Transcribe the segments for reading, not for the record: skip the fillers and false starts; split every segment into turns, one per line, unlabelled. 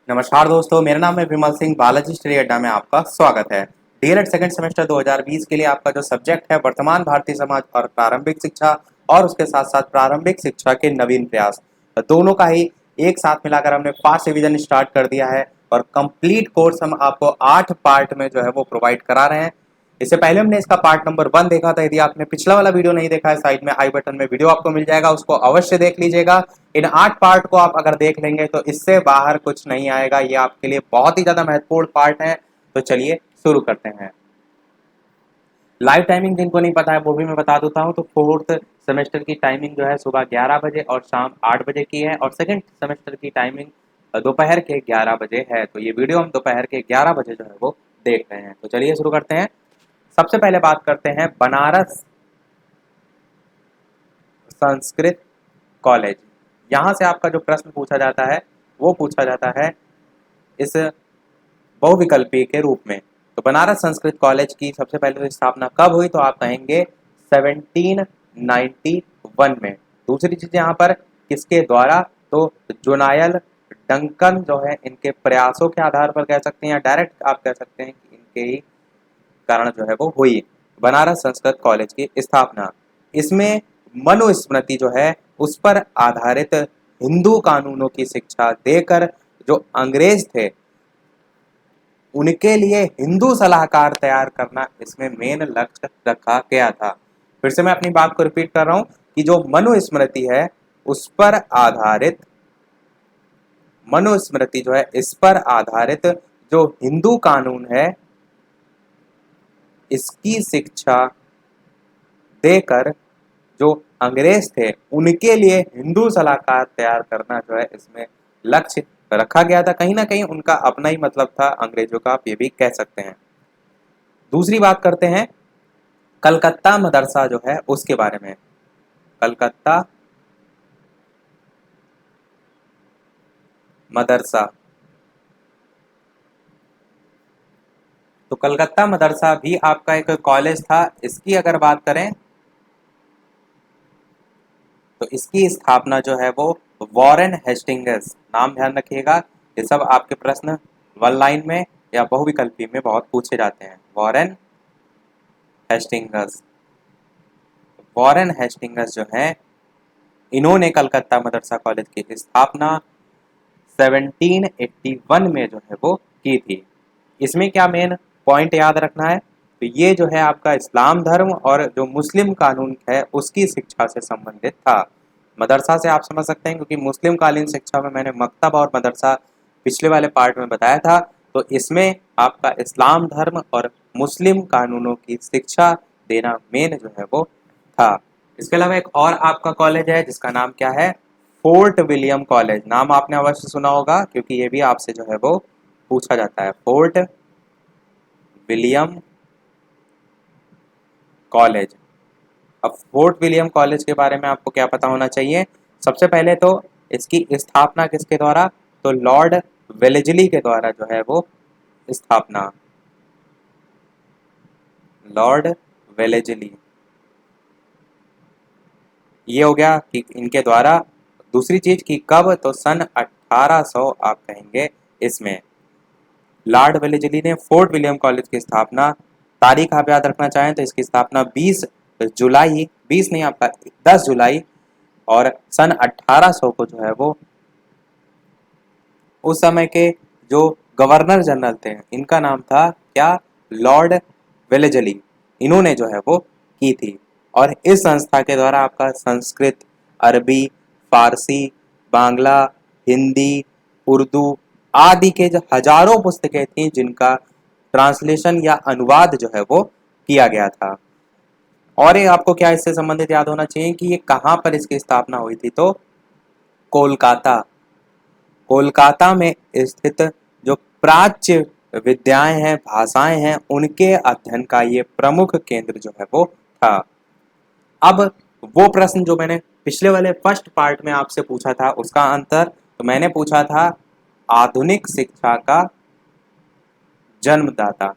नमस्कार दोस्तों, मेरा नाम है विमल सिंह। बालाजी स्टडी अड्डा में आपका स्वागत है। डीएलएड सेकंड सेमेस्टर 2020 के लिए आपका जो सब्जेक्ट है वर्तमान भारतीय समाज और प्रारंभिक शिक्षा, और उसके साथ साथ प्रारंभिक शिक्षा के नवीन प्रयास, तो दोनों का ही एक साथ मिलाकर हमने फास्ट रिवीजन स्टार्ट कर दिया है। और कंप्लीट कोर्स हम आपको 8 पार्ट में जो है वो प्रोवाइड करा रहे हैं। इससे पहले हमने इसका पार्ट नंबर 1 देखा था। यदि आपने पिछला वाला वीडियो नहीं देखा है, साइड में आई बटन में वीडियो आपको मिल जाएगा, उसको अवश्य देख लीजिएगा। इन 8 पार्ट को आप अगर देख लेंगे तो इससे बाहर कुछ नहीं आएगा। ये आपके लिए बहुत ही ज्यादा महत्वपूर्ण पार्ट है। तो चलिए शुरू करते हैं। लाइव टाइमिंग जिनको नहीं पता है वो भी मैं बता देता हूँ। तो फोर्थ सेमेस्टर की टाइमिंग जो है सुबह 11 बजे और शाम 8 बजे की है, और सेकंड सेमेस्टर की टाइमिंग दोपहर के 11 बजे है। तो ये वीडियो हम दोपहर के 11 बजे जो है वो देख रहे हैं। तो चलिए शुरू करते हैं। सबसे पहले बात करते हैं बनारस संस्कृत कॉलेज। यहाँ से आपका जो प्रश्न पूछा जाता है वो पूछा जाता है इस बहुविकल्पी के रूप में। तो बनारस संस्कृत कॉलेज की सबसे पहले तो स्थापना कब हुई, तो आप कहेंगे 1791 में। दूसरी चीज यहाँ पर किसके द्वारा, तो जोनायल डंकन जो है इनके प्रयासों के आधार पर कह सकते हैं, या डायरेक्ट आप कह सकते हैं कि इनके ही कारण जो है वो हुई बनारस संस्कृत कॉलेज की स्थापना। इसमें मनुस्मृति जो है उस पर आधारित हिंदू कानूनों की शिक्षा देकर जो अंग्रेज थे उनके लिए हिंदू सलाहकार तैयार करना इसमें मेन लक्ष्य रखा गया था। फिर से मैं अपनी बात को रिपीट कर रहा हूं कि जो मनुस्मृति है उस पर आधारित मनुस्मृति जो है इस पर आधारित जो हिंदू कानून है इसकी शिक्षा देकर जो अंग्रेज थे उनके लिए हिंदू सलाहकार तैयार करना जो है इसमें लक्ष्य रखा गया था। कहीं ना कहीं उनका अपना ही मतलब था अंग्रेजों का, आप ये भी कह सकते हैं। दूसरी बात करते हैं कलकत्ता मदरसा जो है उसके बारे में। कलकत्ता मदरसा, तो कलकत्ता मदरसा भी आपका एक कॉलेज था। इसकी अगर बात करें तो इसकी स्थापना जो है वो वॉरेन हेस्टिंग्स, नाम ध्यान रखिएगा, ये सब आपके प्रश्न वन लाइन में या बहुविकल्पी में बहुत पूछे जाते हैं। वॉरेन हेस्टिंग्स, वॉरेन हेस्टिंग्स जो है इन्होंने कलकत्ता मदरसा कॉलेज की स्थापना 1781 में जो है वो की थी। इसमें क्या मेन पॉइंट याद रखना है, तो ये जो है आपका इस्लाम धर्म और जो मुस्लिम कानून है उसकी शिक्षा से संबंधित था। मदरसा से आप समझ सकते हैं क्योंकि मुस्लिम कालीन शिक्षा में मैंने मकतब और मदरसा पिछले वाले पार्ट में बताया था। तो इसमें आपका इस्लाम धर्म और मुस्लिम कानूनों की शिक्षा देना मेन जो है वो था। इसके अलावा एक और आपका कॉलेज है जिसका नाम क्या है, फोर्ट विलियम कॉलेज। नाम आपने अवश्य सुना होगा क्योंकि ये भी आपसे जो है वो पूछा जाता है। Fort William college. अब फोर्ट विलियम कॉलेज के बारे में आपको क्या पता होना चाहिए, सबसे पहले तो इसकी स्थापना किसके द्वारा, तो लॉर्ड वेलेजली के द्वारा जो है वो स्थापना, लॉर्ड वेलेजली, ये हो गया कि इनके द्वारा। दूसरी चीज की कब, तो सन 1800 आप कहेंगे इसमें लॉर्ड वेलेजली ने फोर्ट विलियम कॉलेज की स्थापना, तारीख आप याद रखना चाहें तो इसकी स्थापना 20 जुलाई, 20 नहीं आपका 10 जुलाई, और सन 1800 को जो है वो उस समय के जो गवर्नर जनरल थे इनका नाम था क्या, लॉर्ड वेलेजली, इन्होंने जो है वो की थी। और इस संस्था के द्वारा आपका संस्कृत, अरबी, फारसी, बांग्ला, हिंदी, उर्दू आदि के जो हजारों पुस्तकें थी जिनका ट्रांसलेशन या अनुवाद जो है वो किया गया था। और ये आपको क्या इससे संबंधित याद होना चाहिए कि ये कहाँ पर इसकी स्थापना हुई थी, तो कोलकाता, कोलकाता में स्थित जो प्राच्य विद्याएं हैं, भाषाएं हैं, उनके अध्ययन का ये प्रमुख केंद्र जो है वो था। अब वो प्रश्न जो मैंने पिछले वाले फर्स्ट पार्ट में आपसे पूछा था उसका अंतर, तो मैंने पूछा था आधुनिक शिक्षा का जन्मदाता,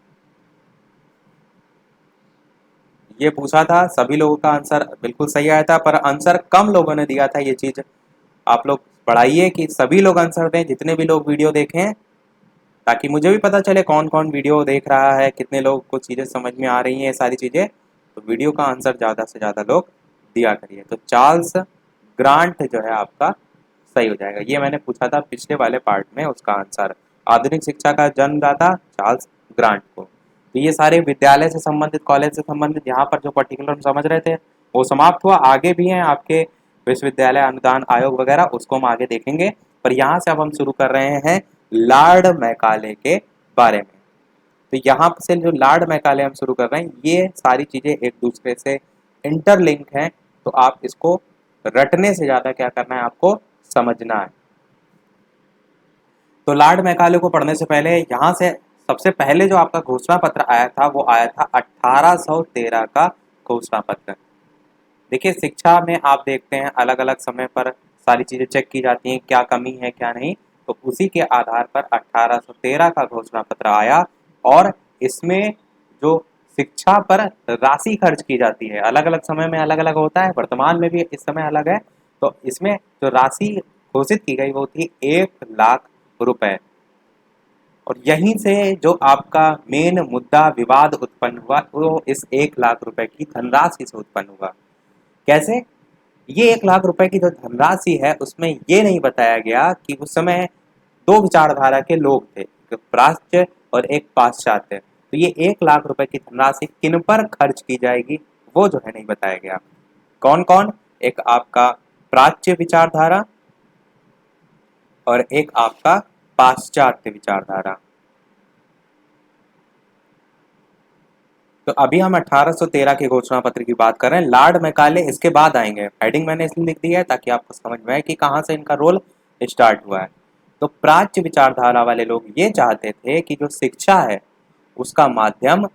ये पूछा था। सभी लोगों का आंसर बिल्कुल सही आया था पर आंसर कम लोगों ने दिया था। ये चीज आप लोग बढ़ाइए कि सभी लोग आंसर दें, जितने भी लोग वीडियो देखें, ताकि मुझे भी पता चले कौन कौन वीडियो देख रहा है, कितने लोग को चीज़ें समझ में आ रही हैं, ये सारी चीज़ें। तो वीडियो का आंसर ज़्यादा से ज़्यादा लोग दिया करिए। तो चार्ल्स ग्रांट जो है आपका सही हो जाएगा। ये मैंने पूछा था पिछले वाले पार्ट में, उसका आंसर। आधुनिक शिक्षा का जन्मदाता चार्ल्स ग्रांट को। तो ये सारे विद्यालय से संबंधित, कॉलेज से संबंधित, यहाँ पर जो पर्टिकुलर हम समझ रहे थे वो समाप्त हुआ। आगे भी हैं आपके विश्वविद्यालय अनुदान आयोग वगैरह, उसको हम आगे देखेंगे। पर यहाँ से अब हम शुरू कर रहे हैं लॉर्ड मैकाले के बारे में। तो यहाँ से जो लॉर्ड मैकाले हम शुरू कर रहे हैं, ये सारी चीज़ें एक दूसरे से इंटरलिंक हैं। तो आप इसको रटने से ज़्यादा क्या करना है, आपको समझना है। तो लॉर्ड मैकाले को पढ़ने से पहले यहाँ से सबसे पहले जो आपका घोषणा पत्र आया था वो आया था 1813 का घोषणा पत्र। देखिए, शिक्षा में आप देखते हैं अलग अलग समय पर सारी चीज़ें चेक की जाती हैं, क्या कमी है क्या नहीं। तो उसी के आधार पर 1813 का घोषणा पत्र आया, और इसमें जो शिक्षा पर राशि खर्च की जाती है, अलग अलग समय में अलग अलग होता है, वर्तमान में भी इस समय अलग है। तो इसमें जो राशि घोषित की गई वो थी 1 लाख रुपए। और यहीं से जो आपका मेन मुद्दा विवाद उत्पन्न हुआ वो इस 1 लाख रुपए की धनराशि से उत्पन्न हुआ। कैसे? ये 1 लाख रुपए की जो धनराशि है उसमें ये नहीं बताया गया कि उस समय दो विचारधारा के लोग थे, एक प्राच्य और एक पाश्चात्य। तो ये 1 लाख रुपए की धनराशि किन पर खर्च की जाएगी वो जो है नहीं बताया गया। कौन कौन? एक आपका प्राच्य विचारधारा और एक आपका पाश्चात्य विचारधारा। तो अभी हम 1813 के घोषणा पत्र की बात कर रहे हैं। लॉर्ड मैकाले इसके बाद आएंगे। हेडिंग मैंने इसलिए लिख दी है ताकि आपको समझ में आए कि कहाँ से इनका रोल स्टार्ट हुआ है। तो प्राच्य विचारधारा वाले लोग ये चाहते थे कि जो शिक्षा है उसका माध्यम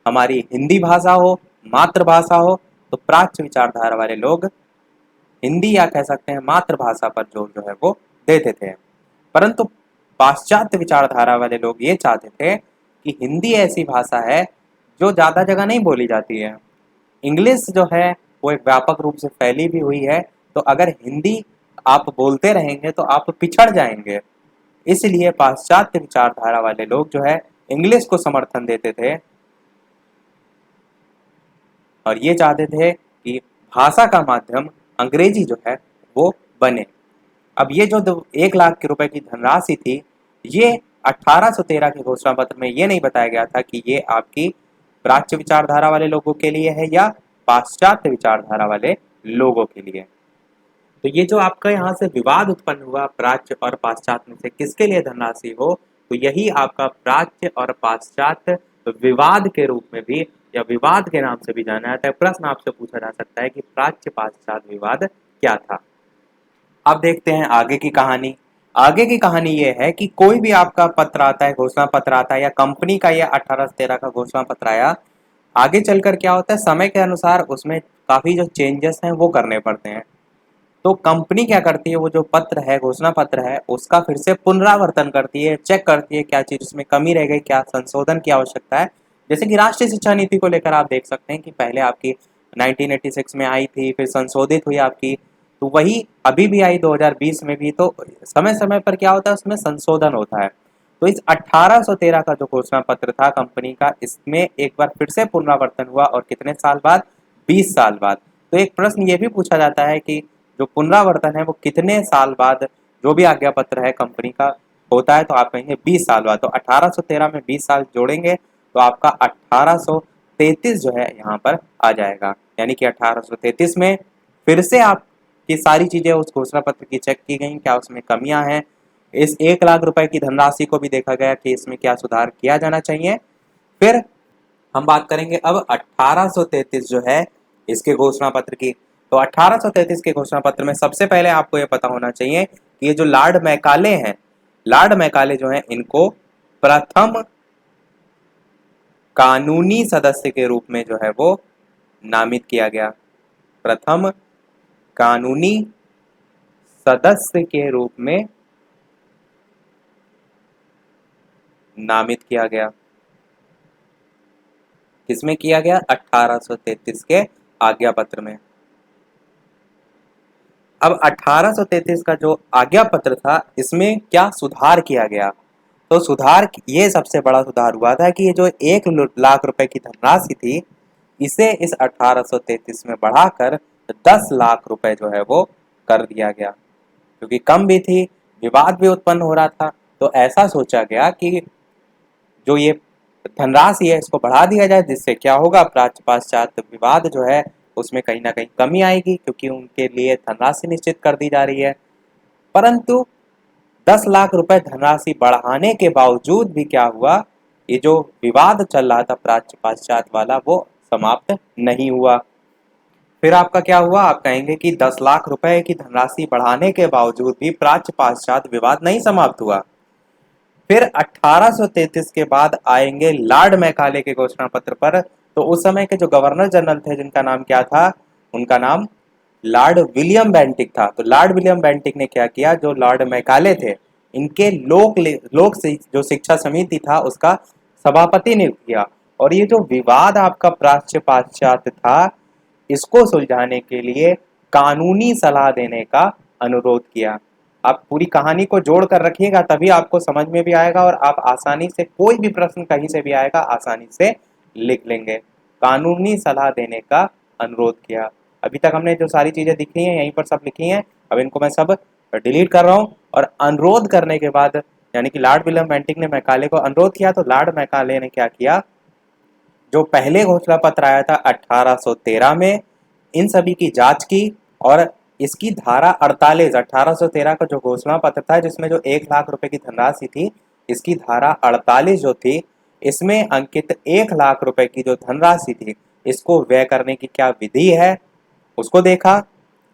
हमारी हिंदी भाषा हो, मातृभाषा हो। तो प्राच्य विचारधारा वाले लोग हिंदी या कह सकते हैं मातृभाषा पर जोर जो है वो देते थे। परंतु पाश्चात्य विचारधारा वाले लोग ये चाहते थे कि हिंदी ऐसी भाषा है जो ज़्यादा जगह नहीं बोली जाती है। इंग्लिश जो है वो एक व्यापक रूप से फैली भी हुई है। तो अगर हिंदी आप बोलते रहेंगे तो आप पिछड़ जाएंगे। इसलिए पाश्चात्य विचारधारा वाले लोग जो है इंग्लिश को समर्थन देते थे, और ये चाहते थे कि भाषा का माध्यम अंग्रेजी जो है वो बने। अब ये जो 1 लाख रुपए की धनराशि थी, ये 1813 के घोषणा पत्र में ये नहीं बताया गया था कि ये आपकी प्राच्य विचारधारा वाले लोगों के लिए है या पाश्चात्य विचारधारा वाले लोगों के लिए। तो ये जो आपका यहाँ से विवाद उत्पन्न हुआ प्राच्य और पाश्चात्य में से किसके लिए धनराशि हो, तो यही आपका प्राच्य और पाश्चात्य विवाद के रूप में भी या विवाद के नाम से भी जाना जाता है। प्रश्न आपसे पूछा जा सकता है कि प्राच्य पाश्चात्य विवाद क्या था। अब देखते हैं आगे की कहानी। आगे की कहानी ये है कि कोई भी आपका पत्र आता है, घोषणा पत्र आता है, या कंपनी का ये 1813 का घोषणा पत्र आया, आगे चलकर क्या होता है, समय के अनुसार उसमें काफी जो चेंजेस हैं वो करने पड़ते हैं। तो कंपनी क्या करती है, वो जो पत्र है, घोषणा पत्र है, उसका फिर से पुनरावर्तन करती है, चेक करती है क्या चीज उसमें कमी रह गई, क्या संशोधन की आवश्यकता है। जैसे कि राष्ट्रीय शिक्षा नीति को लेकर आप देख सकते हैं कि पहले आपकी 1986 में आई थी, फिर संशोधित हुई आपकी, तो वही अभी भी आई 2020 में भी। तो समय समय पर क्या होता है, उसमें संशोधन होता है। तो इस 1813 का जो घोषणा पत्र था कंपनी का, इसमें एक बार फिर से पुनरावर्तन हुआ, और कितने साल बाद? 20 साल बाद। तो एक प्रश्न ये भी पूछा जाता है कि जो पुनरावर्तन है वो कितने साल बाद जो भी आज्ञा पत्र है कंपनी का होता है, तो आप कहेंगे 20 साल बाद। तो 1813 में 20 साल जोड़ेंगे तो आपका 1833 जो है यहाँ पर आ जाएगा। यानी कि 1833 में फिर से आप की सारी चीजें उस घोषणा पत्र की चेक की गई, क्या उसमें कमियां हैं। इस 1 लाख रुपए की धनराशि को भी देखा गया कि इसमें क्या सुधार किया जाना चाहिए। फिर हम बात करेंगे अब 1833 जो है इसके घोषणा पत्र की। तो 1833 के घोषणा पत्र में सबसे पहले आपको यह पता होना चाहिए कि ये जो लॉर्ड मैकाले हैं, लॉर्ड मैकाले जो हैं, इनको प्रथम कानूनी सदस्य के रूप में जो है वो नामित किया गया। प्रथम कानूनी सदस्य के रूप में नामित किया गया। किसमें किया गया? 1833 के आज्ञा पत्र में। अब 1833 का जो आज्ञा पत्र था इसमें क्या सुधार किया गया? तो सुधार ये सबसे बड़ा सुधार हुआ था कि ये जो 1 लाख रुपए की धनराशि थी इसे इस 1833 में बढ़ाकर 10 लाख रुपए जो है वो कर दिया गया, क्योंकि कम भी थी, विवाद भी उत्पन्न हो रहा था। तो ऐसा सोचा गया कि जो ये धनराशि है इसको बढ़ा दिया जाए, जिससे क्या होगा, प्राच्य पाश्चात्य विवाद जो है उसमें कहीं ना कहीं कमी आएगी, क्योंकि उनके लिए धनराशि निश्चित कर दी जा रही है। परंतु 10 लाख रुपए धनराशि बढ़ाने के बावजूद भी क्या हुआ, ये जो विवाद चल रहा था प्राच्य पाश्चात्य वाला वो समाप्त नहीं हुआ। फिर आपका क्या हुआ, आप कहेंगे कि 10 लाख रुपए की धनराशि बढ़ाने के बावजूद भी प्राच्य पाश्चात्य विवाद नहीं समाप्त हुआ। फिर 1833 के बाद आएंगे लॉर्ड मैकाले के घोषणा पत्र पर। तो उस समय के जो गवर्नर जनरल थे जिनका नाम क्या था, उनका नाम लॉर्ड विलियम बेंटिक था। तो लॉर्ड विलियम बेंटिक ने क्या किया, जो लॉर्ड मैकाले थे इनके जो शिक्षा समिति था उसका सभापति नियुक्त किया, और ये जो विवाद आपका प्राच्य पाश्चात्य था इसको सुलझाने के लिए कानूनी सलाह देने का अनुरोध किया। आप पूरी कहानी को जोड़ कर रखिएगा, तभी आपको समझ में भी आएगा और आप आसानी से कोई भी प्रश्न कहीं से भी आएगा आसानी से लिख लेंगे। कानूनी सलाह देने का अनुरोध किया। अभी तक हमने जो सारी चीजें दिखी हैं यहीं पर सब लिखी हैं, अब इनको मैं सब डिलीट कर रहा हूँ। और अनुरोध करने के बाद, यानी कि लॉर्ड विलियम बेंटिक ने मैकाले को अनुरोध किया, तो लॉर्ड मैकाले ने क्या किया, जो पहले घोषणा पत्र आया था 1813 में, इन सभी की जांच की और इसकी धारा 48, 1813 का जो घोषणा पत्र था जिसमें जो 1 लाख रुपए की धनराशि थी, इसकी धारा 48 जो थी इसमें अंकित 1 लाख रुपए की जो धनराशि थी इसको व्यय करने की क्या विधि है उसको देखा,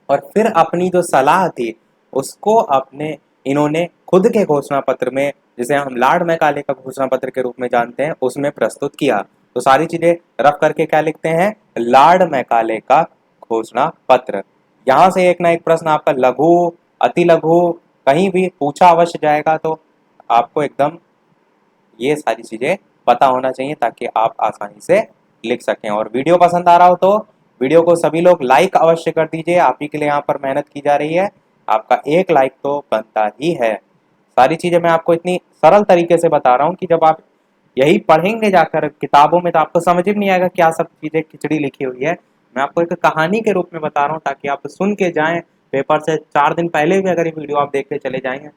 और फिर अपनी जो सलाह थी उसको अपने इन्होंने खुद के घोषणा पत्र में, जिसे हम लॉर्ड मैकाले का घोषणा पत्र के रूप में जानते हैं, उसमें प्रस्तुत किया। तो सारी चीजें रफ करके क्या लिखते हैं, लॉर्ड मैकाले का घोषणा पत्र। यहाँ से एक ना एक प्रश्न आपका लघु, अति लघु कहीं भी पूछा अवश्य जाएगा, तो आपको एकदम ये सारी चीजें पता होना चाहिए ताकि आप आसानी से लिख सकें। और वीडियो पसंद आ रहा हो तो वीडियो को सभी लोग लाइक अवश्य कर दीजिए, आप ही के लिए यहाँ पर मेहनत की जा रही है, आपका एक लाइक तो बनता ही है। सारी चीजें मैं आपको इतनी सरल तरीके से बता रहा हूँ कि जब आप यही पढ़ेंगे जाकर किताबों में तो आपको समझ ही नहीं आएगा क्या सब चीजें खिचड़ी लिखी हुई है। मैं आपको एक कहानी के रूप में बता रहा हूँ ताकि आप सुन के जाएं, पेपर से 4 दिन पहले भी अगर ये वीडियो आप देखते चले जाएंगे,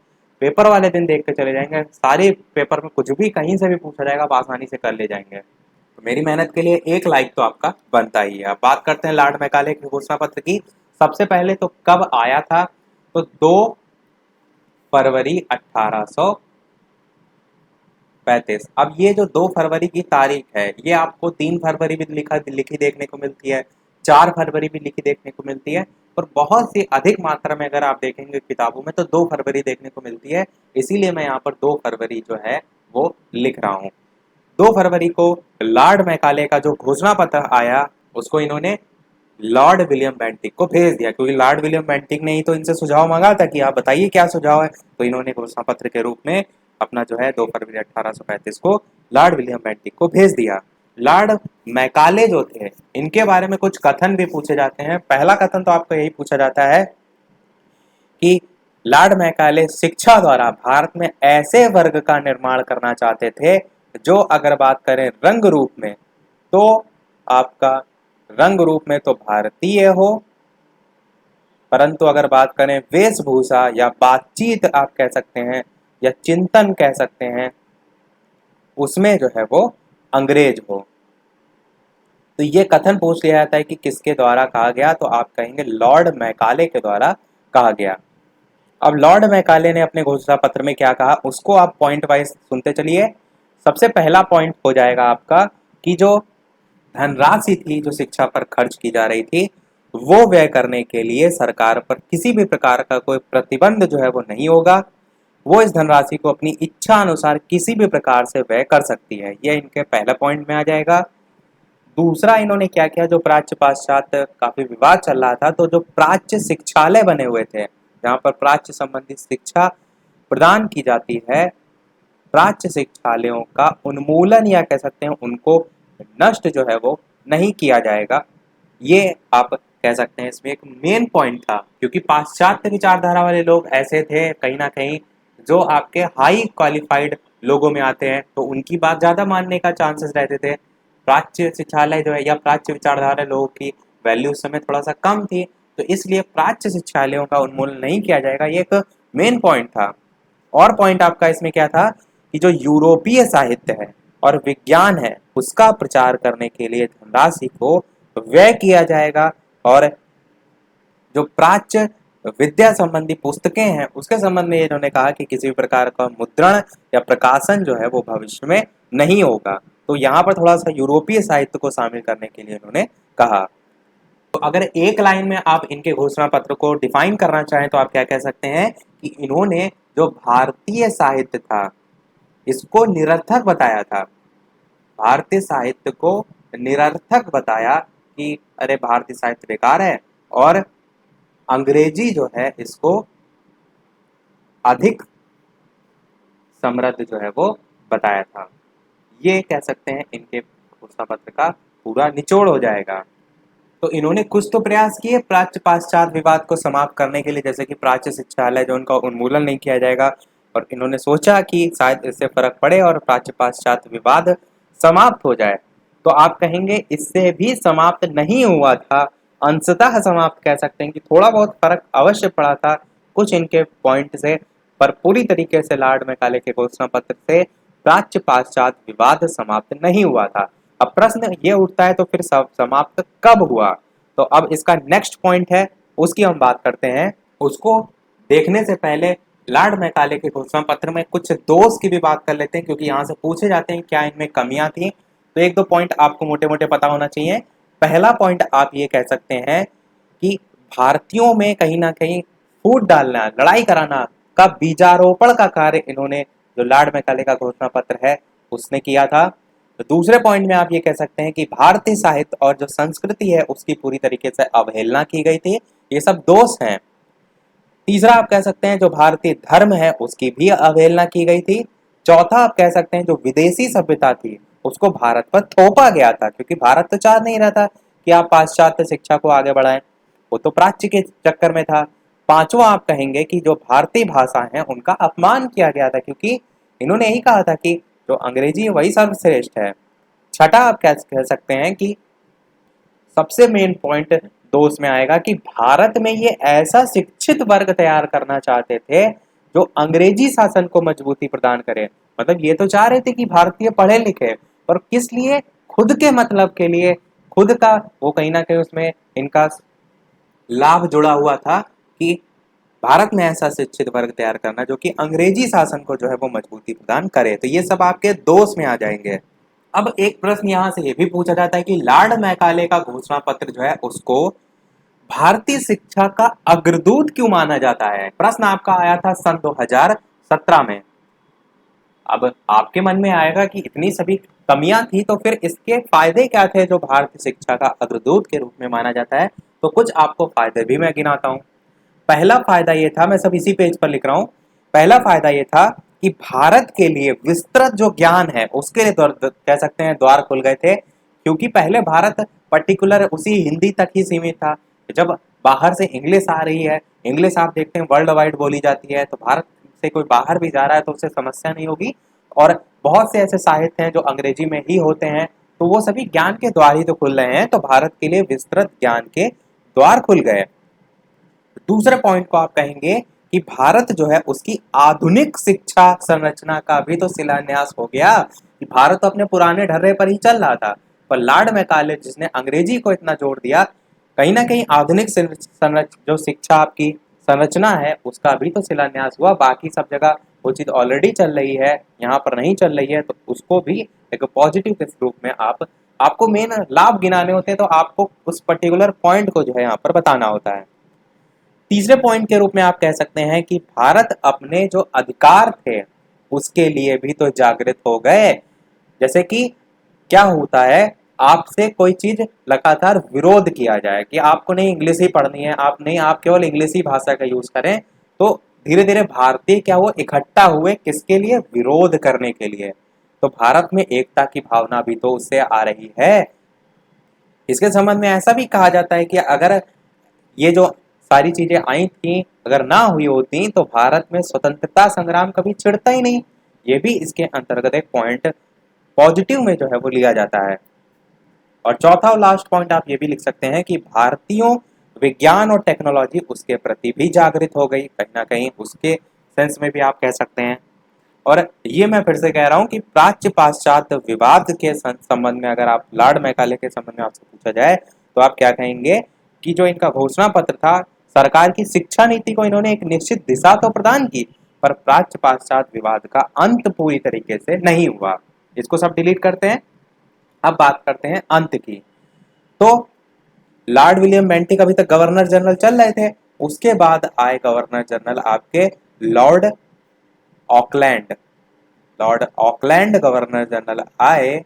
पेपर वाले दिन देख के चले जाएंगे, सारे पेपर में कुछ भी कहीं से भी पूछा जाएगा आप आसानी से कर ले जाएंगे। तो मेरी मेहनत के लिए एक लाइक तो आपका बनता ही है। अब बात करते हैं लॉर्ड मैकाले के घोषणा पत्र की। सबसे पहले तो कब आया था, तो 2 फरवरी 1835। अब ये जो 2 फरवरी की तारीख है ये आपको 3 फरवरी भी लिखी देखने को मिलती है, 4 फरवरी भी लिखी देखने को मिलती है, और बहुत सी अधिक मात्रा में अगर आप देखेंगे किताबों में तो 2 फरवरी देखने को मिलती है। इसीलिए मैं यहाँ पर 2 फरवरी जो है वो लिख रहा हूँ। 2 फरवरी को लॉर्ड मैकाले का जो घोषणा पत्र आया उसको इन्होंने लॉर्ड विलियम बेंटिक को भेज दिया, क्योंकि लॉर्ड विलियम बेंटिक ने ही तो इनसे सुझाव मांगा था कि आप बताइए क्या सुझाव है। तो इन्होंने घोषणा पत्र के रूप में अपना जो है 2 फरवरी 1835 को लॉर्ड विलियम बेंटिक को भेज दिया। लॉर्ड मैकाले जो थे इनके बारे में कुछ कथन भी पूछे जाते हैं। पहला कथन तो आपको यही पूछा जाता है कि लॉर्ड मैकाले शिक्षा द्वारा भारत में ऐसे वर्ग का निर्माण करना चाहते थे जो, अगर बात करें रंग रूप में, तो आपका रंग रूप में तो भारतीय हो, परंतु अगर बात करें वेशभूषा या बातचीत आप कह सकते हैं या चिंतन कह सकते हैं, उसमें जो है वो अंग्रेज हो। तो ये कथन पूछ लिया जाता है कि किसके द्वारा कहा गया, तो आप कहेंगे लॉर्ड मैकाले के द्वारा कहा गया। अब लॉर्ड मैकाले ने अपने घोषणा पत्र में क्या कहा उसको आप पॉइंट वाइज सुनते चलिए। सबसे पहला पॉइंट हो जाएगा आपका कि जो धनराशि थी जो शिक्षा पर खर्च की जा रही थी वो व्यय करने के लिए सरकार पर किसी भी प्रकार का कोई प्रतिबंध जो है वो नहीं होगा, वो इस धनराशि को अपनी इच्छा अनुसार किसी भी प्रकार से व्यय कर सकती है। यह इनके पहला पॉइंट में आ जाएगा। दूसरा इन्होंने क्या किया, जो प्राच्य पाश्चात्य काफी विवाद चल रहा था, तो जो प्राच्य शिक्षालय बने हुए थे जहाँ पर प्राच्य संबंधित शिक्षा प्रदान की जाती है, प्राच्य शिक्षालयों का उन्मूलन या कह सकते हैं उनको नष्ट जो है वो नहीं किया जाएगा, ये आप कह सकते हैं इसमें एक मेन पॉइंट था, क्योंकि पाश्चात्य विचारधारा वाले लोग ऐसे थे कहीं ना कहीं जो आपके हाई क्वालिफाइड लोगों में आते हैं, तो उनकी बात ज़्यादा मानने का चांसेस रहते थे। प्राच्य शिक्षालय जो है या प्राच्य विचारधारा लोगों की वैल्यू उस समय थोड़ा सा कम थी, तो इसलिए प्राच्य शिक्षालयों का उन्मूलन नहीं किया जाएगा, ये एक मेन पॉइंट था। और पॉइंट आपका इसमें क्या था कि जो यूरोपीय साहित्य है और विज्ञान है उसका प्रचार करने के लिए धनराशि को व्यय किया जाएगा, और जो प्राच्य विद्या संबंधी पुस्तकें हैं उसके संबंध में इन्होंने कहा कि किसी भी प्रकार का मुद्रण या प्रकाशन जो है वो भविष्य में नहीं होगा। तो यहाँ पर थोड़ा सा यूरोपीय साहित्य को शामिल करने के लिए इन्होंने कहा। तो अगर एक लाइन में आप इनके घोषणा पत्र को डिफाइन करना चाहें तो आप क्या कह सकते हैं कि इन्होंने जो भारतीय साहित्य था इसको निरर्थक बताया था। भारतीय साहित्य को निरर्थक बताया कि अरे भारतीय साहित्य बेकार है, और अंग्रेजी जो है इसको अधिक समृद्ध जो है वो बताया था। ये कह सकते हैं इनके घोषणा पत्र का पूरा निचोड़ हो जाएगा। तो इन्होंने कुछ तो प्रयास किए प्राच्य पाश्चात्य विवाद को समाप्त करने के लिए, जैसे कि प्राच्य शिक्षालय जो उनका उन्मूलन नहीं किया जाएगा, और इन्होंने सोचा कि शायद इससे फर्क पड़े और प्राच्य पाश्चात्य विवाद समाप्त हो जाए। तो आप कहेंगे इससे भी समाप्त नहीं हुआ था, अंशतः समाप्त कह सकते हैं कि थोड़ा बहुत फर्क अवश्य पड़ा था कुछ इनके पॉइंट से, पर पूरी तरीके से लॉर्ड मैकाले के घोषणा पत्र से प्राच्य पाश्चात्य विवाद समाप्त नहीं हुआ था। अब प्रश्न ये उठता है तो फिर समाप्त कब हुआ? तो अब इसका नेक्स्ट पॉइंट है उसकी हम बात करते हैं। उसको देखने से पहले लॉर्ड मैकाले के घोषणा पत्र में कुछ दोष की भी बात कर लेते हैं, क्योंकि यहाँ से पूछे जाते हैं क्या इनमें कमियां थी। तो एक दो पॉइंट आपको मोटे मोटे पता होना चाहिए। पहला पॉइंट आप ये कह सकते हैं कि भारतीयों में कहीं ना कहीं फूट डालना, लड़ाई कराना का बीजारोपण का कार्य इन्होंने, जो लॉर्ड मैकाले का घोषणा पत्र है उसने किया था। तो दूसरे पॉइंट में आप ये कह सकते हैं कि भारतीय साहित्य और जो संस्कृति है उसकी पूरी तरीके से अवहेलना की गई थी। ये सब दोष हैं। तीसरा आप कह सकते हैं जो भारतीय धर्म है उसकी भी अवहेलना की गई थी। चौथा आप कह सकते हैं जो विदेशी सभ्यता थी उसको भारत पर थोपा गया था, क्योंकि भारत तो चाह नहीं रहा था कि आप पाश्चात्य शिक्षा को आगे बढ़ाएं, वो तो प्राच्य के चक्कर में था। पांचवा आप कहेंगे कि जो भारतीय भाषा है उनका अपमान किया गया था, क्योंकि इन्होंने यही कहा था कि जो अंग्रेजी है वही सर्वश्रेष्ठ है। छठा आप कह सकते हैं कि सबसे मेन पॉइंट दोष में आएगा कि भारत में ये ऐसा शिक्षित वर्ग तैयार करना चाहते थे जो अंग्रेजी शासन को मजबूती प्रदान करे। मतलब ये तो चाह रहे थे कि भारतीय पढ़े लिखे, पर किस लिए? खुद के मतलब के लिए, खुद का वो कहीं ना कहीं उसमें इनका लाभ जुड़ा हुआ था कि भारत में ऐसा शिक्षित वर्ग तैयार करना जो कि अंग्रेजी शासन को जो है वो मजबूती प्रदान करे। तो ये सब आपके दोष में आ जाएंगे। अब एक प्रश्न यहाँ से ये भी पूछा जाता है कि लॉर्ड मैकाले का घोषणा पत्र जो है उसको भारतीय शिक्षा का अग्रदूत क्यों माना जाता है? प्रश्न आपका आया था सन 2017 में। अब आपके मन में आएगा कि इतनी सभी कमियां थी तो फिर इसके फायदे क्या थे जो भारतीय शिक्षा का अग्रदूत के रूप में माना जाता है? तो कुछ आपको फायदे भी मैं गिनाता हूँ। पहला फायदा ये था, मैं सब इसी पेज पर लिख रहा हूँ। पहला फायदा ये था कि भारत के लिए विस्तृत जो ज्ञान है उसके लिए कह सकते हैं द्वार खुल गए थे, क्योंकि पहले भारत पर्टिकुलर उसी हिंदी तक ही सीमित था। जब बाहर से इंग्लिश आ रही है, इंग्लिश आप देखते हैं वर्ल्ड वाइड बोली जाती है, तो भारत से कोई बाहर भी जा रहा है तो उससे समस्या नहीं होगी। और बहुत से ऐसे साहित्य हैं जो अंग्रेजी में ही होते हैं, तो वो सभी ज्ञान के द्वार ही तो खुल रहे हैं, तो भारत के लिए विस्तृत ज्ञान के द्वार खुल गए। दूसरे पॉइंट को आप कहेंगे कि भारत जो है उसकी आधुनिक शिक्षा संरचना का भी तो शिलान्यास हो गया, कि भारत तो अपने पुराने ढर्रे पर ही चल रहा था, पर लॉर्ड मैकाले जिसने अंग्रेजी को इतना जोड़ दिया, कहीं ना कहीं आधुनिक जो शिक्षा आपकी संरचना है उसका भी तो शिलान्यास हुआ। बाकी सब जगह वो चीज ऑलरेडी चल रही है, यहाँ पर नहीं चल रही है, तो उसको भी एक पॉजिटिव के रूप में आपको मेन लाभ गिनाने होते हैं, तो आपको उस पर्टिकुलर पॉइंट को जो है यहाँ पर बताना होता है। तीसरे पॉइंट के रूप में आप कह सकते हैं कि भारत अपने जो अधिकार थे उसके लिए भी तो जागृत हो गए। जैसे कि क्या होता है, आपसे कोई चीज लगातार विरोध किया जाए कि आपको नहीं इंग्लिश ही पढ़नी है, आप केवल इंग्लिश ही भाषा का यूज करें, तो धीरे धीरे भारतीय क्या वो इकट्ठा हुए किसके लिए? विरोध करने के लिए। तो भारत में एकता की भावना भी तो उससे आ रही है। इसके संबंध में ऐसा भी कहा जाता है कि अगर ये जो सारी चीजें आई थी अगर ना हुई होती तो भारत में स्वतंत्रता संग्राम कभी छिड़ता ही नहीं। ये भी इसके अंतर्गत एक पॉइंट पॉजिटिव में जो है वो लिया जाता है। और चौथा और लास्ट पॉइंट आप ये भी लिख सकते हैं कि भारतीयों विज्ञान और टेक्नोलॉजी उसके प्रति भी जागृत हो गई, कहीं ना कहीं उसके सेंस में भी आप कह सकते हैं। और ये मैं फिर से कह रहा हूँ कि प्राच्य पाश्चात्य विवाद के संबंध में अगर आप लॉर्ड मैकाले के संबंध में आपसे पूछा जाए तो आप क्या कहेंगे कि जो इनका घोषणा पत्र था, सरकार की शिक्षा नीति को इन्होंने एक निश्चित दिशा तो प्रदान की, पर प्राच्य पाश्चात्य विवाद का अंत पूरी तरीके से नहीं हुआ। इसको सब डिलीट करते हैं। अब बात करते हैं अंत की। तो लॉर्ड विलियम बेंटिक अभी तक गवर्नर जनरल चल रहे थे, उसके बाद आए गवर्नर जनरल आपके Lord Auckland. Lord Auckland governor general आए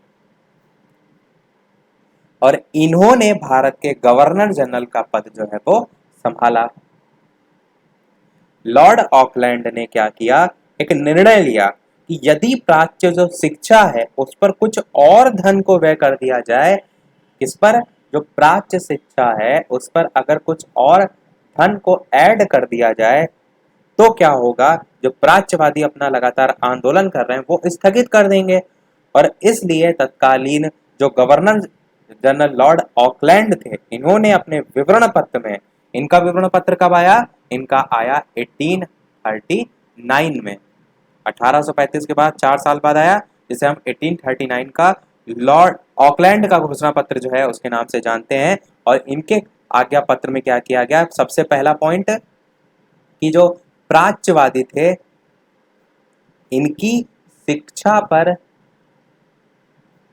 और इन्होंने भारत के गवर्नर जनरल का पद जो है वो संभाला। लॉर्ड ऑकलैंड ने क्या किया, एक निर्णय लिया कि यदि प्राच्य जो शिक्षा है उस पर कुछ और धन को व्यय कर दिया जाए, किस पर, जो प्राच्य शिक्षा है उस पर अगर कुछ और धन को ऐड कर दिया जाए तो क्या होगा, जो प्राच्यवादी अपना लगातार आंदोलन कर रहे हैं वो स्थगित कर देंगे। और इसलिए तत्कालीन जो गवर्नर जनरल लॉर्ड ऑकलैंड थे, इन्होंने अपने विवरण पत्र में, इनका विवरण पत्र कब आया, इनका आया 1839 में, 1835 के बाद 4 साल बाद आया, जिसे हम 1839 का लॉर्ड ऑकलैंड का घोषणा पत्र जो है उसके नाम से जानते हैं। और इनके आज्ञा पत्र में क्या किया गया, सबसे पहला पॉइंट कि जो प्राच्यवादी थे इनकी शिक्षा पर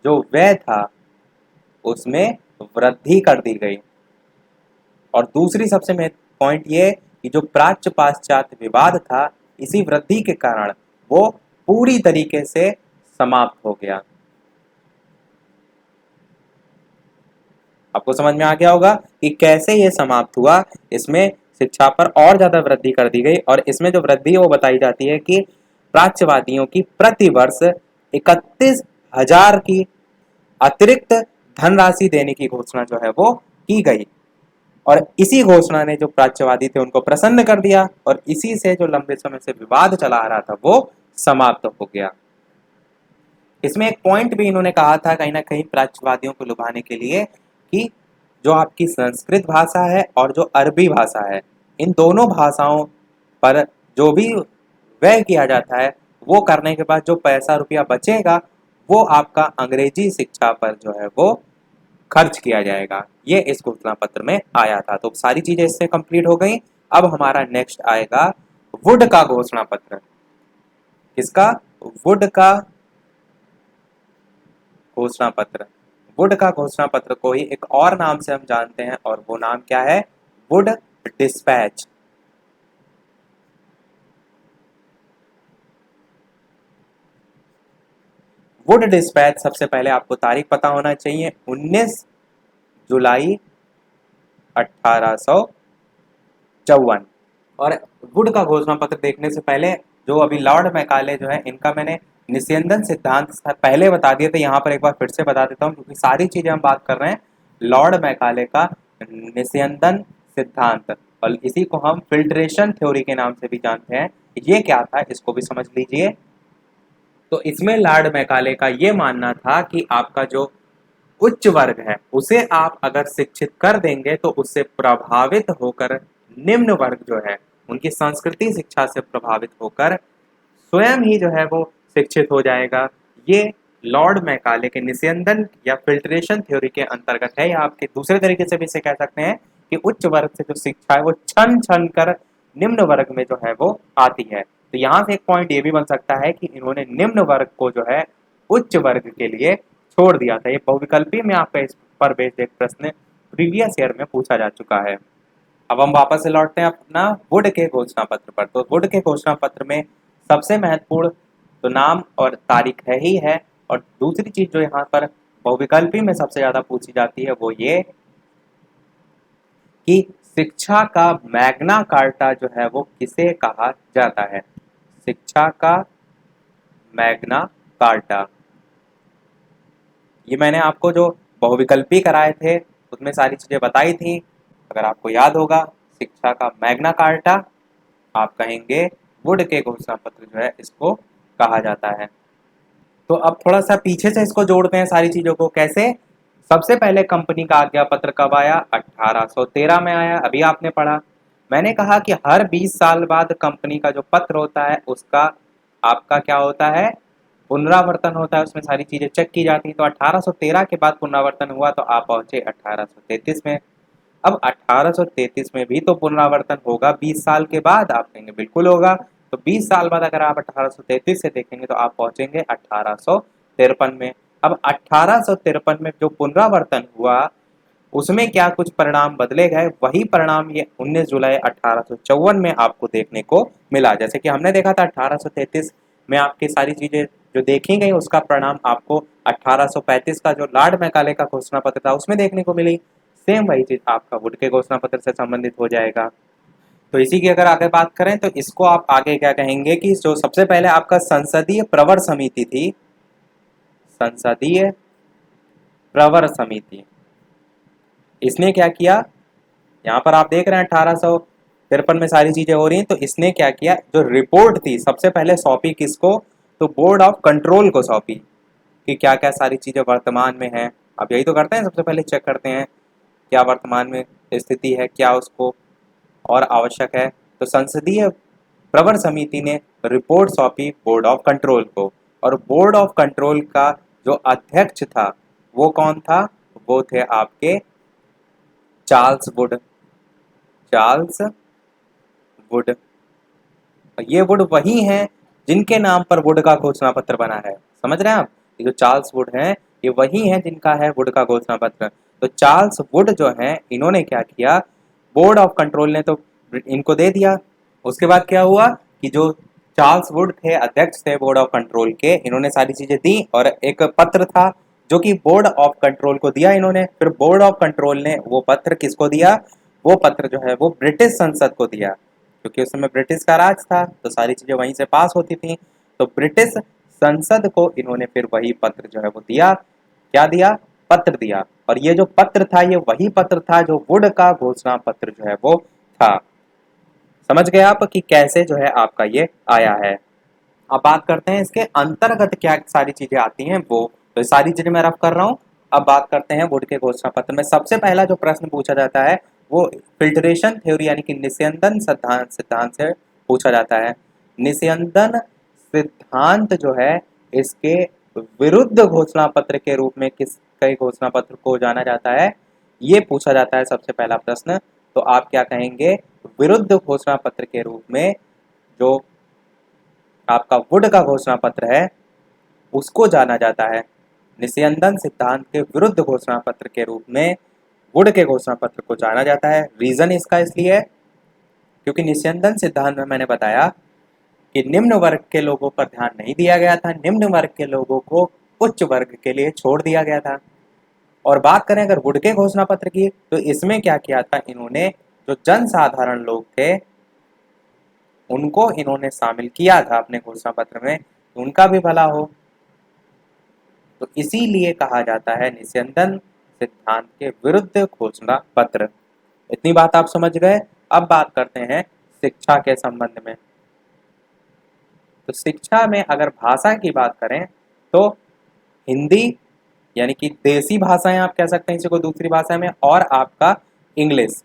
जो व्यय था उसमें वृद्धि कर दी गई। और दूसरी सबसे महत्वपूर्ण पॉइंट ये कि जो प्राच्य पाश्चात्य विवाद था, इसी वृद्धि के कारण वो पूरी तरीके से समाप्त हो गया। आपको समझ में आ गया होगा कि कैसे ये समाप्त हुआ। इसमें शिक्षा पर और ज्यादा वृद्धि कर दी गई और इसमें जो वृद्धि है वो बताई जाती है कि प्राच्यवादियों की प्रति वर्ष 31,000 की अतिरिक्त धनराशि देने की घोषणा जो है वो की गई। और इसी घोषणा ने जो प्राच्यवादी थे उनको प्रसन्न कर दिया और इसी से जो लंबे समय से विवाद चला आ रहा था वो समाप्त हो गया। इसमें एक पॉइंट भी इन्होंने कहा था कहीं ना कहीं प्राच्यवादियों को लुभाने के लिए कि जो आपकी संस्कृत भाषा है और जो अरबी भाषा है, इन दोनों भाषाओं पर जो भी व्यय किया जाता है वो करने के बाद जो पैसा रुपया बचेगा वो आपका अंग्रेजी शिक्षा पर जो है वो खर्च किया जाएगा। ये इस घोषणा पत्र में आया था। तो सारी चीजें इससे कंप्लीट हो गई। अब हमारा नेक्स्ट आएगा वुड का घोषणा पत्र। किसका, वुड का घोषणा पत्र। वुड का घोषणा पत्र को ही एक और नाम से हम जानते हैं और वो नाम क्या है, वुड डिस्पैच। वुड डिस्पैच सबसे पहले आपको तारीख पता होना चाहिए, 19 जुलाई 1854। और वुड का घोषणा पत्र देखने से पहले जो अभी लॉर्ड मैकाले जो है इनका मैंने निस्यंदन सिद्धांत पहले बता दिए थे, यहाँ पर एक बार फिर से बता देता हूँ क्योंकि सारी चीजें हम बात कर रहे हैं लॉर्ड मैकाले का निस्यंदन सिद्धांत, और इसी को हम फिल्ट्रेशन थ्योरी के नाम से भी जानते हैं। ये क्या था इसको भी समझ लीजिए। तो इसमें लॉर्ड मैकाले का ये मानना था कि आपका जो उच्च वर्ग है उसे आप अगर शिक्षित कर देंगे तो उससे प्रभावित होकर निम्न वर्ग जो है उनकी संस्कृति शिक्षा से प्रभावित होकर स्वयं ही जो है वो शिक्षित हो जाएगा। ये लॉर्ड मैकाले के निस्यंदन या फिल्ट्रेशन थ्योरी के अंतर्गत है, या आपके दूसरे तरीके से भी इसे कह सकते हैं कि उच्च वर्ग से जो शिक्षा है वो छन छन कर निम्न वर्ग में जो है वो आती है। तो यहाँ से एक पॉइंट ये भी बन सकता है कि इन्होंने निम्न वर्ग को जो है उच्च वर्ग के लिए छोड़ दिया था। ये बहुविकल्पी में आपका इस पर बेस्ड एक प्रश्न प्रीवियस ईयर में पूछा जा चुका है। अब हम वापस से लौटते हैं अपना वुड के घोषणा पत्र पर। तो वुड के घोषणा पत्र में सबसे महत्वपूर्ण तो नाम और तारीख है ही है, और दूसरी चीज जो यहाँ पर बहुविकल्पी में सबसे ज्यादा पूछी जाती है वो ये कि शिक्षा का मैग्ना कार्टा जो है वो किसे कहा जाता है। शिक्षा का मैग्ना कार्टा, ये मैंने आपको जो बहुविकल्पी कराए थे उसमें सारी चीज़ें बताई थी। अगर आपको याद होगा, शिक्षा का मैग्ना कार्टा आप कहेंगे, वुड के घोषणा पत्र जो है इसको कहा जाता है। तो अब थोड़ा सा पीछे से इसको जोड़ते हैं सारी चीज़ों को। कैसे? सबसे पहले कंपनी का आज्ञा पत्र कब आया? 1813 में आया। अभी आपने पढ़ा। मैंने कहा कि हर 20 साल बाद कंपनी का जो पत्र होता है उसका आपका क्या होता है? पुनरावर्तन होता है, उसमें सारी चीजें चेक की जाती हैं। तो 1813 के बाद पुनरावर्तन हुआ तो आप पहुंचे 1833 में। अब 1833 में भी तो पुनरावर्तन होगा 20 साल के बाद? आप कहेंगे बिल्कुल होगा। तो 20 साल बाद अगर आप 1833 से देखेंगे तो आप पहुंचेंगे 1853 में। अब 1853 में जो पुनरावर्तन हुआ उसमें क्या कुछ परिणाम बदले गए? वही परिणाम ये 19 जुलाई 1854 में आपको देखने को मिला। जैसे कि हमने देखा था 1833 में आपकी सारी चीजें जो देखी गई उसका परिणाम आपको 1835 का जो लॉर्ड मैकाले का घोषणा पत्र था उसमें देखने को मिली। सेम वही चीज आपका वुड के घोषणा पत्र से संबंधित हो जाएगा। तो इसी की अगर आगे बात करें तो इसको आप आगे क्या कहेंगे कि जो सबसे पहले आपका संसदीय प्रवर समिति थी, संसदीय प्रवर समिति, इसने क्या किया? यहाँ पर आप देख रहे हैं 1853 में सारी चीजें हो रही हैं। तो इसने क्या किया? जो रिपोर्ट थी सबसे पहले सौंपी किसको? तो बोर्ड ऑफ कंट्रोल को सौंपी कि क्या क्या सारी चीजें वर्तमान में हैं। अब यही तो करते हैं, सबसे पहले चेक करते हैं क्या वर्तमान में स्थिति है, क्या उसको और आवश्यक है। तो संसदीय प्रवर समिति ने रिपोर्ट सौंपी बोर्ड ऑफ कंट्रोल को, और बोर्ड ऑफ कंट्रोल का जो अध्यक्ष था वो कौन था? वो थे आपके चार्ल्स वुड। Charles Wood. ये वुड वही हैं जिनके नाम पर वुड का घोषणा पत्र बना है। समझ रहे हैं आप? ये जो चार्ल्स वुड हैं ये वही हैं जिनका है वुड का घोषणा पत्र। तो चार्ल्स वुड जो हैं इन्होंने क्या किया? बोर्ड ऑफ कंट्रोल ने तो इनको दे दिया। उसके बाद क्या हुआ कि जो चार्ल्स वुड थे, अध्यक्ष थे बोर्ड ऑफ कंट्रोल के, इन्होंने सारी चीजें दी और एक पत्र था जो कि बोर्ड ऑफ कंट्रोल को दिया इन्होंने। फिर बोर्ड ऑफ कंट्रोल ने वो पत्र किसको दिया? वो पत्र जो है वो ब्रिटिश संसद को दिया, क्योंकि उस समय ब्रिटिश का राज था तो सारी चीजें वहीं से पास होती थी। तो ब्रिटिश संसद को इन्होंने फिर वही पत्र जो है वो दिया। क्या दिया? पत्र दिया। और ये जो पत्र था ये वही पत्र था जो वुड का घोषणा पत्र जो है वो था। समझ गए आप कि कैसे जो है आपका ये आया है। अब बात करते हैं इसके अंतर्गत क्या सारी चीजें आती हैं वो। तो सारी चीजें मैं रफ कर रहा हूँ। अब बात करते हैं वुड के घोषणा पत्र में सबसे पहला जो प्रश्न पूछा जाता है वो फिल्ट्रेशन थ्योरी यानी कि निस्यंदन सिद्धांत सिद्धांत से पूछा जाता है। निस्यंदन सिद्धांत जो है इसके विरुद्ध घोषणा पत्र के रूप में किस कई घोषणा पत्र को जाना जाता है, ये पूछा जाता है सबसे पहला प्रश्न। तो आप क्या कहेंगे? विरुद्ध घोषणा पत्र के रूप में जो आपका वुड का घोषणा पत्र है उसको जाना जाता है। निस्यंदन सिद्धांत के विरुद्ध घोषणा पत्र के रूप में वुड के घोषणा पत्र को जाना जाता है। रीजन इसका इसलिए है क्योंकि निस्यंदन सिद्धांत में मैंने बताया कि निम्न वर्ग के लोगों पर ध्यान नहीं दिया गया था, निम्न वर्ग के लोगों को उच्च वर्ग के लिए छोड़ दिया गया था। और बात करें अगर वुड के घोषणा पत्र की तो इसमें क्या किया था इन्होंने? जो जनसाधारण लोग थे उनको इन्होंने शामिल किया था अपने घोषणा पत्र में, तो उनका भी भला हो। तो इसीलिए कहा जाता है निस्यंदन सिद्धांत के विरुद्ध घोषणा पत्र। इतनी बात आप समझ गए। अब बात करते हैं शिक्षा के संबंध में। तो शिक्षा में अगर भाषा की बात करें तो हिंदी यानी कि देसी भाषाएं आप कह सकते हैं इसी को दूसरी भाषा में, और आपका इंग्लिश,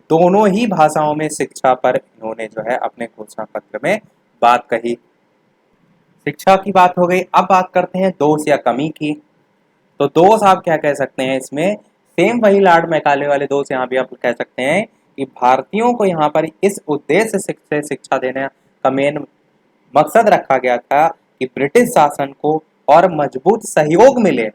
दोनों ही भाषाओं में शिक्षा पर इन्होंने जो है अपने घोषणा पत्र में बात कही। शिक्षा की बात हो गई। अब बात करते हैं दोष या कमी की। तो दोष आप क्या कह सकते हैं इसमें? सेम वही लॉर्ड मैकाले वाले दोष यहाँ भी आप कह सकते हैं कि भारतीयों को यहाँ पर इस उद्देश्य से शिक्षा देने का मेन मकसद रखा गया था कि ब्रिटिश शासन को और मजबूत सहयोग मिले।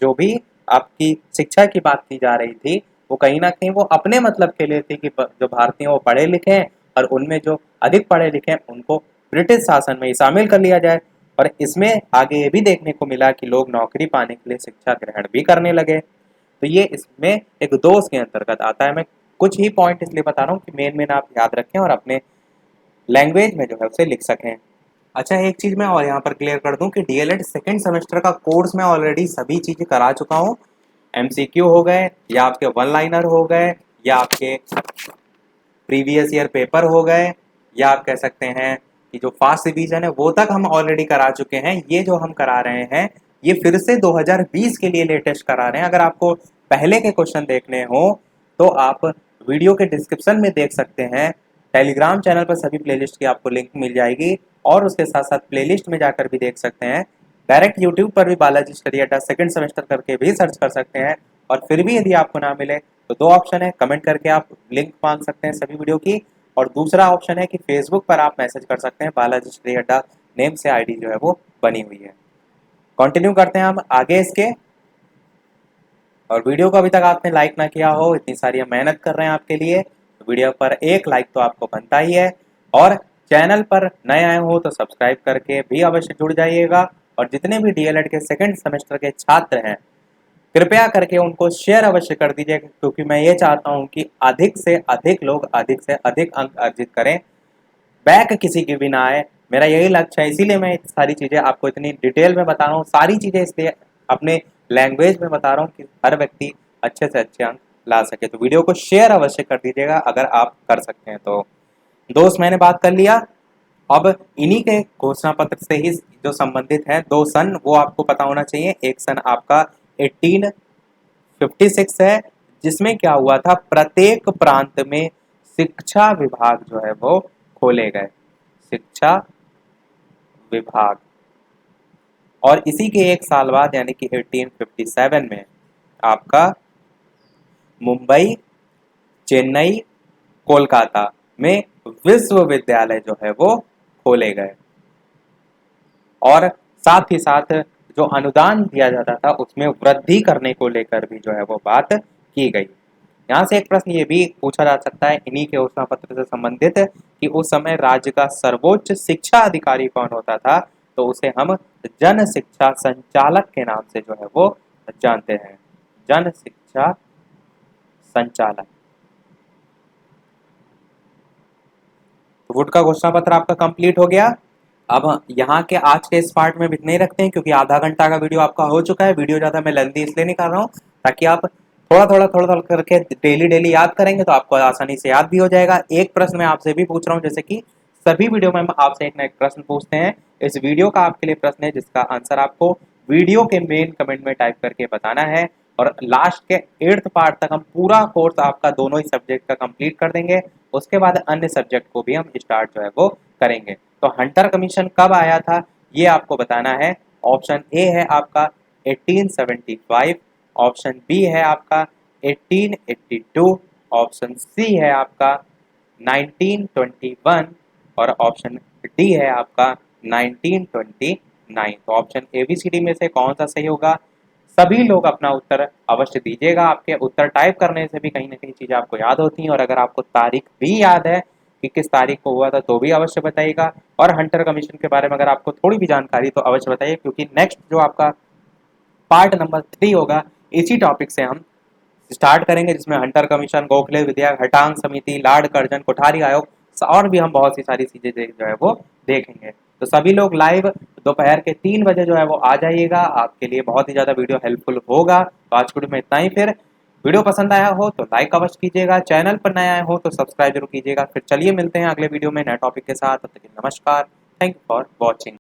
जो भी आपकी शिक्षा की बात की जा रही थी वो कहीं ना कहीं वो अपने मतलब के लिए थी कि जो भारतीय वो पढ़े लिखे हैं और उनमें जो अधिक पढ़े लिखे हैं उनको ब्रिटिश शासन में ही शामिल कर लिया जाए। और इसमें आगे ये भी देखने को मिला कि लोग नौकरी पाने के लिए शिक्षा ग्रहण भी करने लगे। तो ये इसमें एक दोष के अंतर्गत आता है। मैं कुछ ही पॉइंट इसलिए बता रहा हूँ कि मेन मेन आप याद रखें और अपने लैंग्वेज में जो है उसे लिख सकें। अच्छा, एक चीज़ मैं और यहाँ पर क्लियर कर दूं कि डीएलएड सेकेंड सेमेस्टर का कोर्स मैं ऑलरेडी सभी चीज़ें करा चुका हूँ। MCQ हो गए, या आपके वन लाइनर हो गए, या आपके प्रीवियस ईयर पेपर हो गए, या आप कह सकते हैं कि जो फास्ट रिवीजन है वो तक हम ऑलरेडी करा चुके हैं। ये जो हम करा रहे हैं ये फिर से 2020 के लिए लेटेस्ट करा रहे हैं। अगर आपको पहले के क्वेश्चन देखने हो तो आप वीडियो के डिस्क्रिप्शन में देख सकते हैं। टेलीग्राम चैनल पर सभी प्लेलिस्ट की आपको लिंक मिल जाएगी, और उसके साथ साथ प्लेलिस्ट में जाकर भी देख सकते हैं। डायरेक्ट यूट्यूब पर भी बालाजी स्टडी अड्डा सेकंड सेमेस्टर करके भी सर्च कर सकते हैं। और फिर भी यदि आपको ना मिले तो दो ऑप्शन है, कमेंट करके आप लिंक मांग सकते हैं सभी वीडियो की, और दूसरा ऑप्शन है कि फेसबुक पर आप मैसेज कर सकते हैं। बालाजी स्टडी अड्डा नेम से आईडी जो है वो बनी हुई है। कंटिन्यू करते हैं हम आगे इसके। और वीडियो को अभी तक आपने लाइक ना किया हो, इतनी सारी हम मेहनत कर रहे हैं आपके लिए, तो वीडियो पर एक लाइक तो आपको बनता ही है। और चैनल पर नए आए हो तो सब्सक्राइब करके भी अवश्य जुड़ जाइएगा। और जितने भी डीएलएड के सेकंड सेमेस्टर के छात्र हैं कृपया करके उनको शेयर अवश्य कर दीजिएगा, क्योंकि मैं ये चाहता हूं कि अधिक से अधिक लोग अधिक से अधिक अंक अर्जित करें, बैक किसी की भी ना आए। मेरा यही लक्ष्य है, इसीलिए मैं सारी चीज़ें आपको इतनी डिटेल में बता रहा हूँ। सारी चीज़ें इसलिए अपने लैंग्वेज में बता रहा हूँ कि हर व्यक्ति अच्छे से अच्छे अंक ला सके। तो वीडियो को शेयर अवश्य कर दीजिएगा अगर आप कर सकते हैं तो। दोस्त, मैंने बात कर लिया। अब इन्हीं के घोषणा पत्र से ही जो संबंधित है, दो सन वो आपको पता होना चाहिए। एक सन आपका 1856 है, जिसमें क्या हुआ था, प्रत्येक प्रांत में शिक्षा विभाग जो है वो खोले गए, शिक्षा विभाग। और इसी के एक साल बाद यानी कि 1857 में आपका मुंबई, चेन्नई, कोलकाता में विश्वविद्यालय जो है वो खोले गए। और साथ ही साथ जो अनुदान दिया जाता था उसमें वृद्धि करने को लेकर भी जो है वो बात की गई। यहाँ से एक प्रश्न ये भी पूछा जा सकता है इन्हीं के घोषणा पत्र से संबंधित कि उस समय राज्य का सर्वोच्च शिक्षा अधिकारी कौन होता था, तो उसे हम जन शिक्षा संचालक के नाम से जो है वो जानते हैं, जन शिक्षा संचालक। तो वुड का घोषणा पत्र आपका कंप्लीट हो गया। अब यहाँ के आज के इस पार्ट में भी नहीं रखते हैं, क्योंकि आधा घंटा का वीडियो आपका हो चुका है। वीडियो ज़्यादा मैं लेंथी इसलिए नहीं कर रहा हूँ ताकि आप थोड़ा थोड़ा करके डेली डेली याद करेंगे तो आपको आसानी से याद भी हो जाएगा। एक प्रश्न मैं आपसे भी पूछ रहा हूँ, जैसे कि सभी वीडियो में हम आपसे एक ना एक प्रश्न पूछते हैं। इस वीडियो का आपके लिए प्रश्न है जिसका आंसर आपको वीडियो के मेन कमेंट में टाइप करके बताना है। और लास्ट के 8th पार्ट तक हम पूरा कोर्स आपका दोनों ही सब्जेक्ट का कंप्लीट कर देंगे। उसके बाद अन्य सब्जेक्ट को भी हम स्टार्ट जो है वो करेंगे। तो हंटर कमीशन कब आया था ये आपको बताना है। ऑप्शन ए है आपका 1875, ऑप्शन बी है आपका 1882, ऑप्शन सी है आपका 1921, और ऑप्शन डी है आपका 1929। तो option A B C D में से कौन सा सही होगा? सभी लोग अपना उत्तर अवश्य दीजिएगा। आपके उत्तर टाइप करने से भी कहीं ना कहीं चीज़ें आपको याद होती हैं, और अगर आपको तारीख भी याद है कि किस तारीख को हुआ था तो भी अवश्य बताइएगा। और हंटर कमीशन के बारे में अगर आपको थोड़ी भी जानकारी तो अवश्य बताइए, क्योंकि नेक्स्ट जो आपका पार्ट नंबर 3 होगा इसी टॉपिक से हम स्टार्ट करेंगे, जिसमें हंटर कमीशन, गोखले विधेयक, हटांग समिति, लार्ड कर्जन, कोठारी आयोग और भी हम बहुत सी सारी चीजें जो है वो देखेंगे। तो सभी लोग लाइव दोपहर के 3 बजे जो है वो आ जाइएगा। आपके लिए बहुत ही ज्यादा वीडियो हेल्पफुल होगा। तो आज वीडियो में इतना ही। फिर वीडियो पसंद आया हो तो लाइक अवश्य कीजिएगा, चैनल पर नए आए हो तो सब्सक्राइब जरूर कीजिएगा। फिर चलिए मिलते हैं अगले वीडियो में नए टॉपिक के साथ। तब तक के लिए नमस्कार। Thank you for watching.